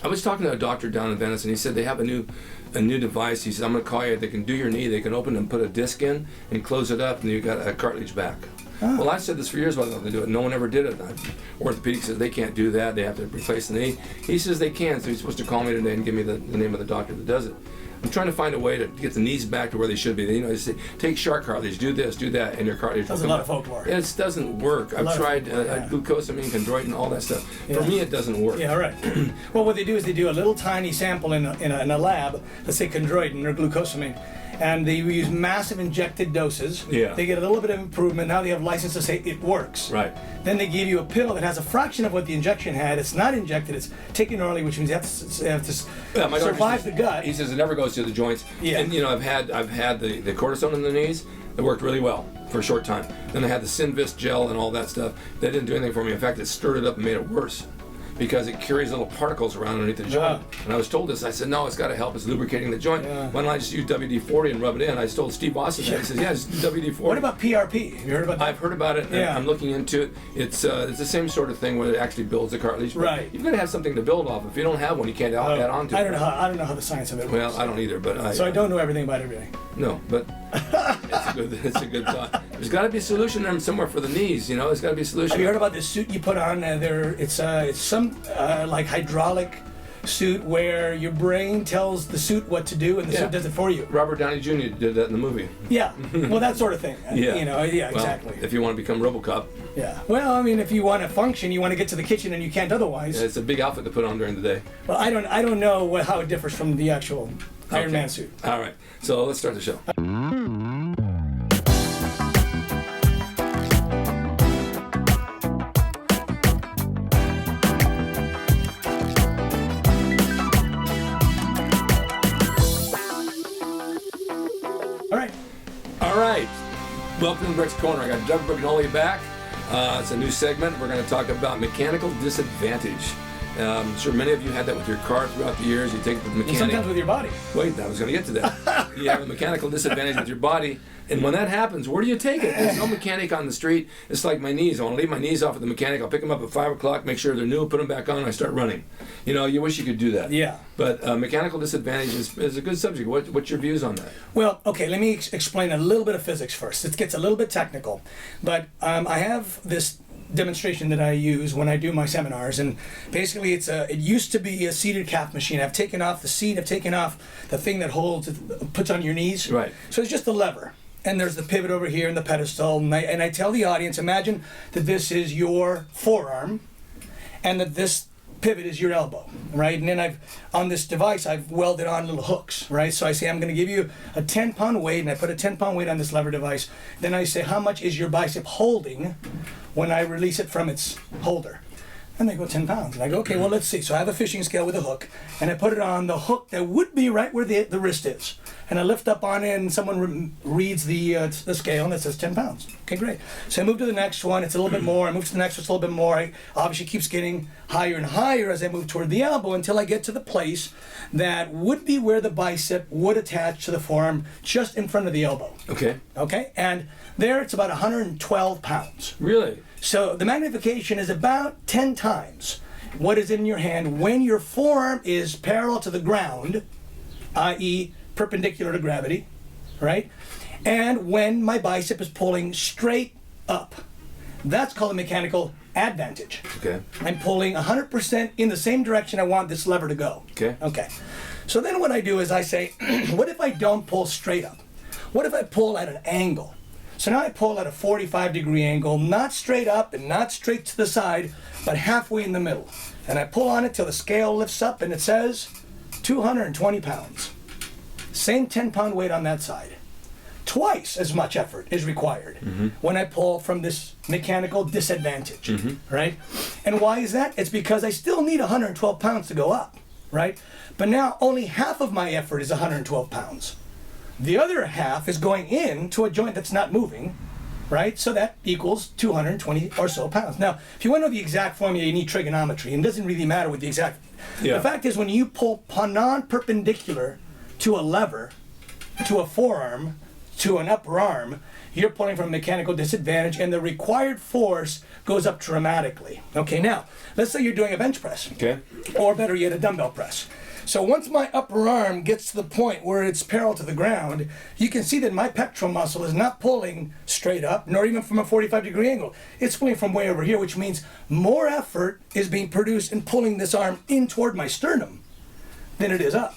I was talking to a doctor down in Venice, and he said they have a new device. He said, I'm going to call you. They can do your knee. They can open and put a disc in and close it up, and you got a cartilage back. Oh. Well, I said this for years about them to do it. No one ever did it. Orthopedic says they can't do that. They have to replace the knee. He says they can, so he's supposed to call me today and give me the name of the doctor that does it. I'm trying to find a way to get the knees back to where they should be. You know, they say, take shark cartilage, do this, do that, and your cartilage. That's a lot of folklore. It doesn't work. I've tried glucosamine, chondroitin, all that stuff. For me, it doesn't work. Yeah, right. Well, what they do is they do a little tiny sample in a lab, let's say chondroitin or glucosamine, and they use massive injected doses. Yeah. They get a little bit of improvement. Now they have license to say it works. Right. Then they give you a pill that has a fraction of what the injection had. It's not injected. It's taken orally, which means you have to survive the gut. He says it never goes to the joints. Yeah. And you know, I've had the cortisone in the knees. It worked really well for a short time. Then I had the Synvist gel and all that stuff. That didn't do anything for me. In fact, it stirred it up and made it worse, because it carries little particles around underneath the joint. And I was told this. I said, no, it's got to help. It's lubricating the joint. Why don't I just use WD-40 and rub it in? I told Steve Austin that. He says, yeah, just do WD-40. What about PRP? Have you heard about that? I've heard about it. And I'm looking into it. It's the same sort of thing where it actually builds the cartilage. Right. You've got to have something to build off. If you don't have one, you can't add on to it. I don't know how the science of it works. Well, I don't either. But so I don't know everything about everything. No, but it's a good thought. There's got to be a solution there somewhere for the knees. You know, there's got to be a solution. Have you heard about this suit you put on? It's some like hydraulic suit where your brain tells the suit what to do and the suit does it for you. Robert Downey Jr. did that in the movie. Yeah, well, that sort of thing. Yeah. You know, yeah, exactly. Well, if you want to become RoboCop. Yeah. Well, I mean, if you want to function, you want to get to the kitchen and you can't otherwise. Yeah, it's a big outfit to put on during the day. Well, I don't know how it differs from the actual Iron Man suit. All right, so let's start the show. All right. Welcome to Rick's Corner. I got Doug BRIGNOLE back. It's a new segment. We're going to talk about mechanical disadvantage. I'm sure many of you had that with your car throughout the years. You take it to the mechanic. Sometimes with your body. Wait, I was going to get to that. You have a mechanical disadvantage with your body, and when that happens, where do you take it? There's no mechanic on the street. It's like my knees. I want to leave my knees off at the mechanic. I'll pick them up at 5 o'clock, make sure they're new, put them back on, and I start running. You know, you wish you could do that. Yeah. But mechanical disadvantage is a good subject. What's your views on that? Well, okay, let me explain a little bit of physics first. It gets a little bit technical, but I have this demonstration that I use when I do my seminars, and basically it used to be a seated calf machine. I've taken off the seat, I've taken off the thing that puts on your knees. Right. So it's just a lever, and there's the pivot over here and the pedestal, and I tell the audience, imagine that this is your forearm and that this pivot is your elbow, right? And then on this device, I've welded on little hooks, right? So I say, I'm going to give you a 10-pound weight, and I put a 10-pound weight on this lever device. Then I say, how much is your bicep holding when I release it from its holder? And they go 10 pounds. And I go, okay, well, let's see. So I have a fishing scale with a hook, and I put it on the hook that would be right where the wrist is. And I lift up on it, and someone reads the scale, and it says 10 pounds. Okay, great. So I move to the next one. It's a little bit more. I move to the next one. It's a little bit more. It obviously keeps getting higher and higher as I move toward the elbow until I get to the place that would be where the bicep would attach to the forearm, just in front of the elbow. Okay. Okay, and there it's about 112 pounds. Really? So the magnification is about 10 times what is in your hand when your forearm is parallel to the ground, i.e. perpendicular to gravity, right? And when my bicep is pulling straight up. That's called a mechanical advantage. Okay. I'm pulling 100% in the same direction I want this lever to go. Okay. Okay. So then what I do is I say, what if I don't pull straight up? What if I pull at an angle? So now I pull at a 45-degree angle, not straight up and not straight to the side, but halfway in the middle. And I pull on it till the scale lifts up and it says 220 pounds. Same 10-pound weight on that side. Twice as much effort is required when I pull from this mechanical disadvantage, right? And why is that? It's because I still need 112 pounds to go up, right? But now only half of my effort is 112 pounds. The other half is going into a joint that's not moving, right? So that equals 220 or so pounds. Now, if you want to know the exact formula, you need trigonometry, and it doesn't really matter with the exact. Yeah. The fact is, when you pull non-perpendicular to a lever, to a forearm, to an upper arm, you're pulling from a mechanical disadvantage, and the required force goes up dramatically. Okay, now, let's say you're doing a bench press. Okay. Or better yet, a dumbbell press. So once my upper arm gets to the point where it's parallel to the ground, you can see that my pectoral muscle is not pulling straight up, nor even from a 45-degree angle. It's pulling from way over here, which means more effort is being produced in pulling this arm in toward my sternum than it is up.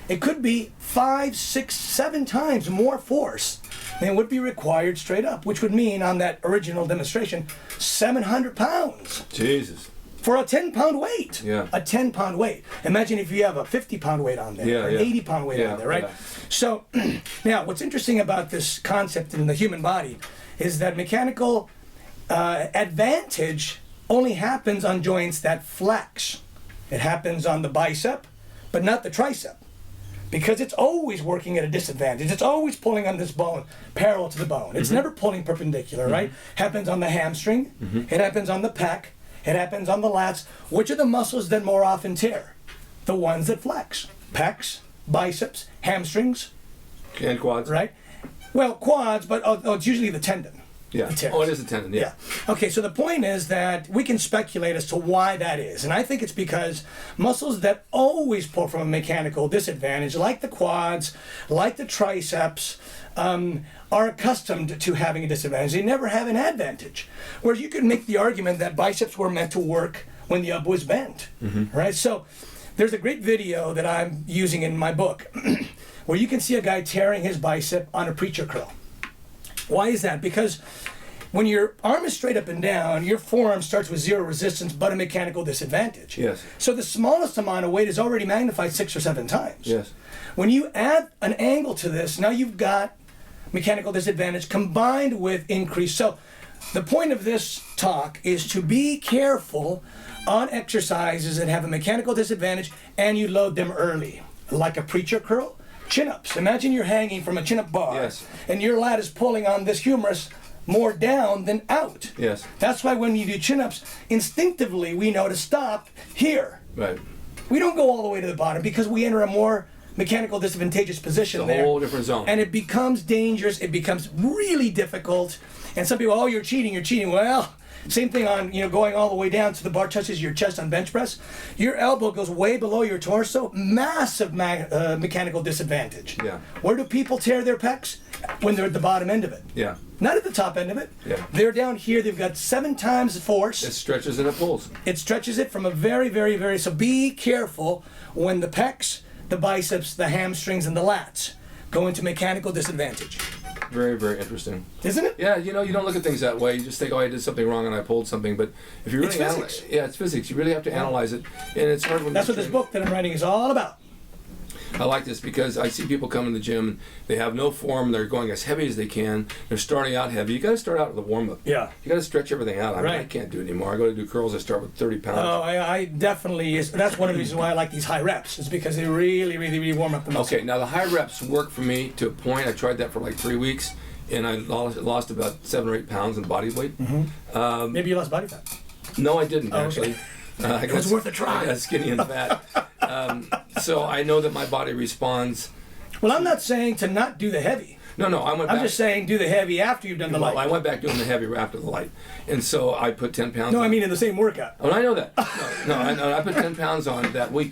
It could be 5, 6, 7 times more force than would be required straight up, which would mean on that original demonstration, 700 pounds. Jesus. For a 10-pound weight. Yeah. A 10-pound weight. Imagine if you have a 50-pound weight on there, or an 80-pound weight on there, right? Yeah. So, now, what's interesting about this concept in the human body is that mechanical advantage only happens on joints that flex. It happens on the bicep, but not the tricep, because it's always working at a disadvantage. It's always pulling on this bone parallel to the bone. It's never pulling perpendicular, right? Happens on the hamstring. It happens on the pec. It happens on the lats. Which are the muscles that more often tear? The ones that flex. Pecs, biceps, hamstrings. And quads. Right? Well, quads, but it's usually the tendon. Yeah. that tears. Oh, it is a tendon, yeah. Okay, so the point is that we can speculate as to why that is. And I think it's because muscles that always pull from a mechanical disadvantage, like the quads, like the triceps, are accustomed to having a disadvantage. They never have an advantage. Whereas you could make the argument that biceps were meant to work when the elbow is bent, right? So there's a great video that I'm using in my book where you can see a guy tearing his bicep on a preacher curl. Why is that? Because when your arm is straight up and down, your forearm starts with zero resistance but a mechanical disadvantage. Yes. So the smallest amount of weight is already magnified 6 or 7 times. Yes. When you add an angle to this, now you've got mechanical disadvantage combined with increase. So the point of this talk is to be careful on exercises that have a mechanical disadvantage and you load them early, like a preacher curl. Chin-ups. Imagine you're hanging from a chin-up bar, Yes. and your lat is pulling on this humerus more down than out. Yes. That's why when you do chin-ups, instinctively we know to stop here. Right. We don't go all the way to the bottom because we enter a more mechanical disadvantageous position It's a there. whole different zone. And it becomes dangerous. It becomes really difficult. And some people, oh, you're cheating, you're cheating. Well, same thing on, going all the way down to the bar touches your chest on bench press. Your elbow goes way below your torso. Massive mechanical disadvantage. Yeah. Where do people tear their pecs? When they're at the bottom end of it. Yeah. Not at the top end of it. Yeah. They're down here. They've got 7 times the force. It stretches and it pulls. It stretches it from a very, very, very... So be careful when the pecs, the biceps, the hamstrings, and the lats go into mechanical disadvantage. Very, very interesting. Isn't it? Yeah, you don't look at things that way. You just think, oh, I did something wrong and I pulled something. But if you really It's physics. yeah, it's physics. You really have to analyze it, and it's hard when That's you're what this training. book that I'm writing is all about. I like this because I see people come in the gym and they have no form. They're going as heavy as they can. They're starting out heavy. You got to start out with a warm up. Yeah. You got to stretch everything out. I mean, I Right. can't do it anymore. I go to do curls. I start with 30 pounds. Oh, I definitely... That's one of the reasons why I like these high reps. Is because they really, really, really warm up the muscle. Okay, now the high reps work for me to a point. I tried that for like 3 weeks, and I lost about 7 or 8 pounds in body weight. Maybe you lost body fat. No, I didn't okay. actually. It was worth a try. I got skinny and fat. So I know that my body responds. Well, I'm not saying to not do the heavy. No, I went back. I'm just saying do the heavy after you've done the Well, light. I went back doing the heavy after the light, and so I put 10 pounds. No, on. I mean in the same workout. Oh, I know that. I put 10 pounds on that week,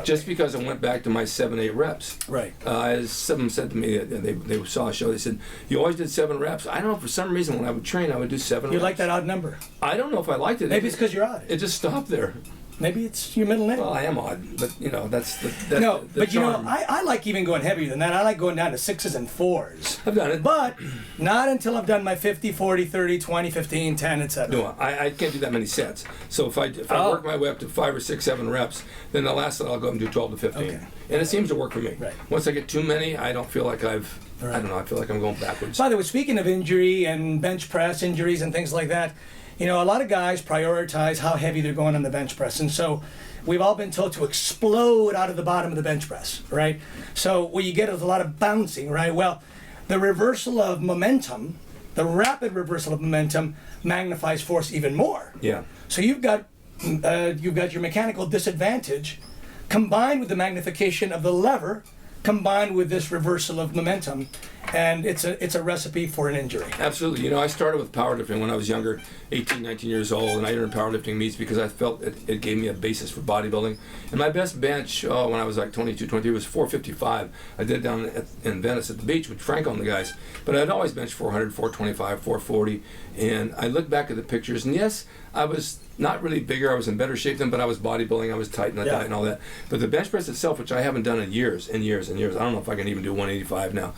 just because I went back to my 7, 8 reps. Right. As someone said to me, they saw a show. They said, "You always did 7 reps." I don't know, for some reason when I would train, I would do 7. You reps. like that odd number? I don't know if I liked it. Maybe it's because you're odd. It just stopped there. Maybe it's your middle name. Well, I am odd, but that's the No, the but charm. I like even going heavier than that. I like going down to 6s and 4s. I've done it. But not until I've done my 50, 40, 30, 20, 15, 10, etc. No, I can't do that many sets. So if I Oh. work my way up to 5 or 6, 7 reps, then the last set I'll go up and do 12 to 15. Okay. And it seems to work for me. Right. Once I get too many, I don't feel like I Right. don't know, I feel like I'm going backwards. By the way, speaking of injury and bench press injuries and things like that, a lot of guys prioritize how heavy they're going on the bench press. And so we've all been told to explode out of the bottom of the bench press, right? So what you get is a lot of bouncing, right? Well, the reversal of momentum, the rapid reversal of momentum magnifies force even more. Yeah. So you've got your mechanical disadvantage combined with the magnification of the lever, combined with this reversal of momentum, and it's a recipe for an injury. Absolutely. You know, I started with powerlifting when I was younger, 18, 19 years old, and I entered powerlifting meets because I felt it gave me a basis for bodybuilding. And my best bench when I was like 22, 23 was 455. I did it down in Venice at the beach with Franco and the guys. But I'd always bench 400, 425, 440. And I look back at the pictures, and yes, I was not really bigger. I was in better shape then, but I was bodybuilding. I was tight in the diet and all that. But the bench press itself, which I haven't done in years and years and years, I don't know if I can even do 185 now,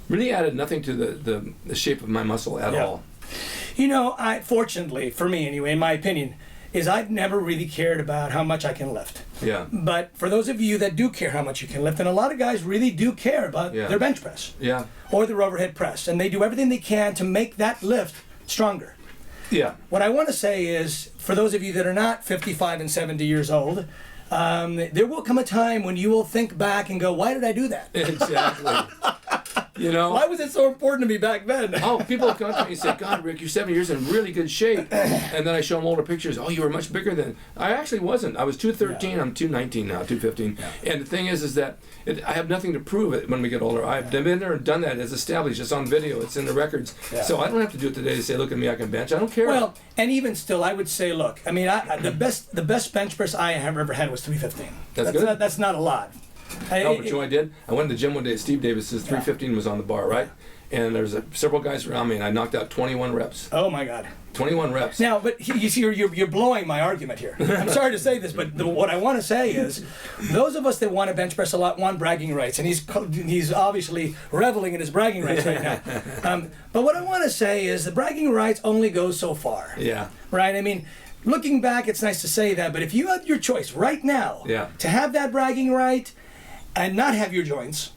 really added nothing to the shape of my muscle at all. You know, fortunately, for me anyway, in my opinion, is I've never really cared about how much I can lift. Yeah. But for those of you that do care how much you can lift, and a lot of guys really do care about their bench press. Yeah. Or their overhead press, and they do everything they can to make that lift stronger. Yeah. What I want to say is, for those of you that are not 55 and 70 years old, there will come a time when you will think back and go, why did I do that? Exactly. You know, why was it so important to me back then? Oh, people come to me and say, God, Rick, you're 70 years in really good shape. And then I show them older pictures. Oh, you were much bigger then. I actually wasn't. I was 213. I'm 219 now, 215. And the thing is that I have nothing to prove it when we get older. I've been there and done that. It's established. It's on video. It's in the records. So I don't have to do it today to say, look at me, I can bench. I don't care. Well, and even still, I would say, look, I mean, the best bench press I have ever had was 315. That's good. That's not a lot. No, but you know what I did? I went to the gym one day. Steve Davis's 315 was on the bar, right? And there was several guys around me, and I knocked out 21 reps. Oh my God! 21 reps. Now, but you see, you're blowing my argument here. I'm sorry to say this, but what I want to say is, those of us that want to bench press a lot want bragging rights, and he's obviously reveling in his bragging rights right now. But what I want to say is, the bragging rights only go so far. Yeah. Right. I mean, looking back, it's nice to say that, but if you had your choice right now to have that bragging right and not have your joints,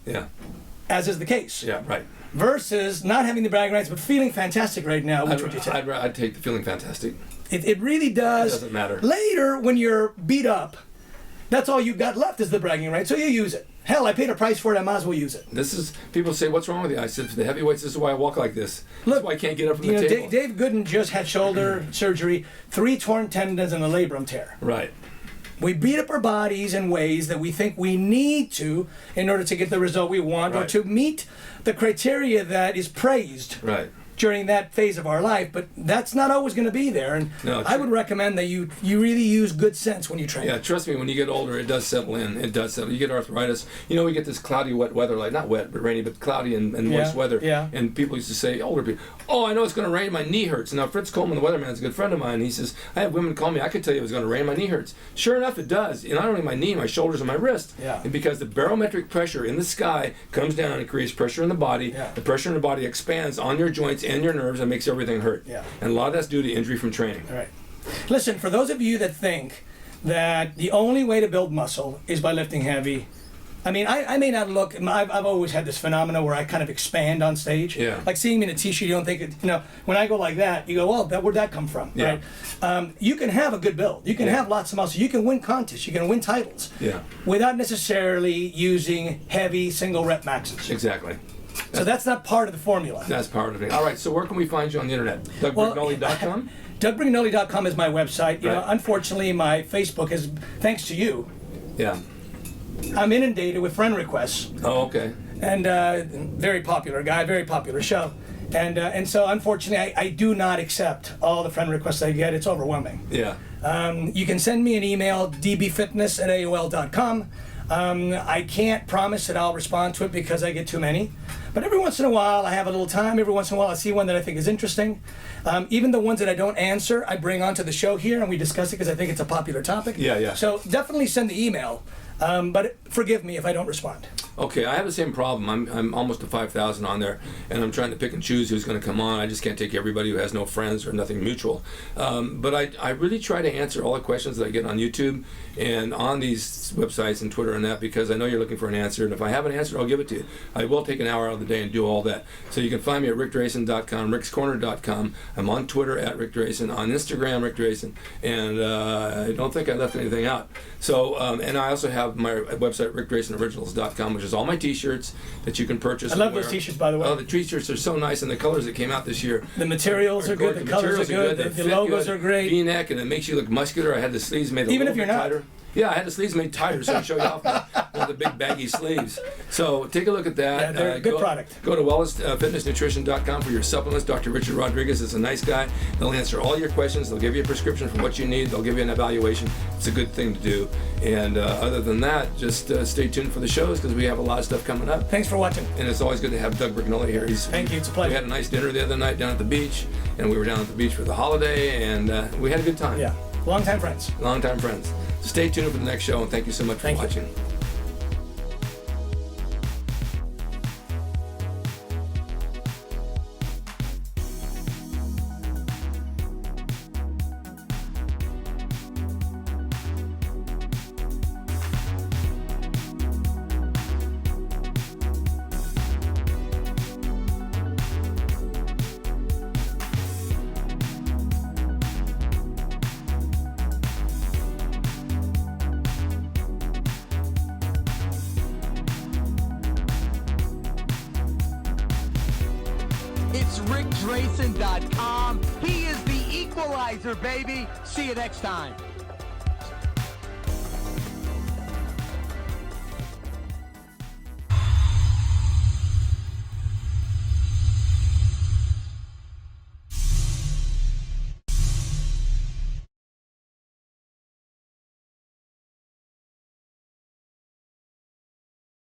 as is the case, right, versus not having the bragging rights but feeling fantastic right now, which would you take? I'd take the feeling fantastic. It really does. It doesn't matter. Later, when you're beat up, that's all you've got left is the bragging right, so you use it. Hell, I paid a price for it, I might as well use it. People say, what's wrong with you? I said, for the heavyweights, this is why I walk like this. Look, this is why I can't get up from the table. Dave Gooden just had shoulder surgery, 3 torn tendons and a labrum tear. Right. We beat up our bodies in ways that we think we need to in order to get the result we want or to meet the criteria that is praised during that phase of our life, but that's not always going to be there. And I would recommend that you really use good sense when you train. Yeah, trust me, when you get older, it does settle in. It does settle. You get arthritis. You know, we get this cloudy, wet weather, like not wet, but rainy, but cloudy and moist weather. Yeah. And people used to say, older people, oh, I know it's going to rain, my knee hurts. Now, Fritz Coleman, the weatherman, is a good friend of mine. He says, I have women call me, I could tell you it was going to rain, my knee hurts. Sure enough, it does. And not only my knee, my shoulders, and my wrist. Yeah. And because the barometric pressure in the sky comes down and creates pressure in the body, the pressure in the body expands on your joints and your nerves and makes everything hurt. Yeah. And a lot of that's due to injury from training. All right. Listen, for those of you that think that the only way to build muscle is by lifting heavy, I mean, I may not look, I've always had this phenomena where I kind of expand on stage. Yeah. Like seeing me in a t-shirt, you don't think, when I go like that, you go, well, where'd that come from? Yeah. Right? You can have a good build. You can have lots of muscle. You can win contests. You can win titles. Yeah. Without necessarily using heavy single rep maxes. Exactly. So that's not part of the formula. That's part of it. All right, so where can we find you on the internet? DougBrignole.com? DougBrignole.com is my website. You know, unfortunately, my Facebook is, thanks to you, I'm inundated with friend requests. Oh, okay. And very popular guy, very popular show. And so, unfortunately, I do not accept all the friend requests I get. It's overwhelming. Yeah. You can send me an email, dbfitness@aol.com. I can't promise that I'll respond to it because I get too many. But every once in a while, I have a little time. Every once in a while, I see one that I think is interesting. Even the ones that I don't answer, I bring onto the show here and we discuss it because I think it's a popular topic. Yeah. So definitely send the email. But forgive me if I don't respond. Okay, I have the same problem. I'm almost to 5,000 on there, and I'm trying to pick and choose who's going to come on. I just can't take everybody who has no friends or nothing mutual. But I really try to answer all the questions that I get on YouTube and on these websites and Twitter and that, because I know you're looking for an answer, and if I have an answer, I'll give it to you. I will take an hour out of the day and do all that. So you can find me at rickdrasin.com, rickscorner.com. I'm on Twitter at rickdrasin, on Instagram rickdrasin, and I don't think I left anything out. So, and I also have my website, rickdrasinoriginals.com, which is all my t-shirts that you can purchase. I love those t-shirts, by the way. Oh, the t-shirts are so nice, and the colors that came out this year. The materials are good, the colors are good, the logos are great. V-neck, and it makes you look muscular. I had the sleeves made a even little if you're bit not tighter. Yeah, I had the sleeves made tighter so I show you off. With the big baggy sleeves. So take a look at that. Yeah, they're a good product. Go to wellnessfitnessnutrition.com for your supplements. Dr. Richard Rodriguez is a nice guy. They'll answer all your questions. They'll give you a prescription for what you need. They'll give you an evaluation. It's a good thing to do. And other than that, just stay tuned for the shows because we have a lot of stuff coming up. Thanks for watching. And it's always good to have Doug Brignole here. Thank you. It's a pleasure. We had a nice dinner the other night down at the beach, and we were down at the beach for the holiday, and we had a good time. Yeah. Longtime friends. Longtime friends. Stay tuned for the next show, and thank you so much for watching. It's rickdrasin.com. He is the equalizer, baby. See you next time.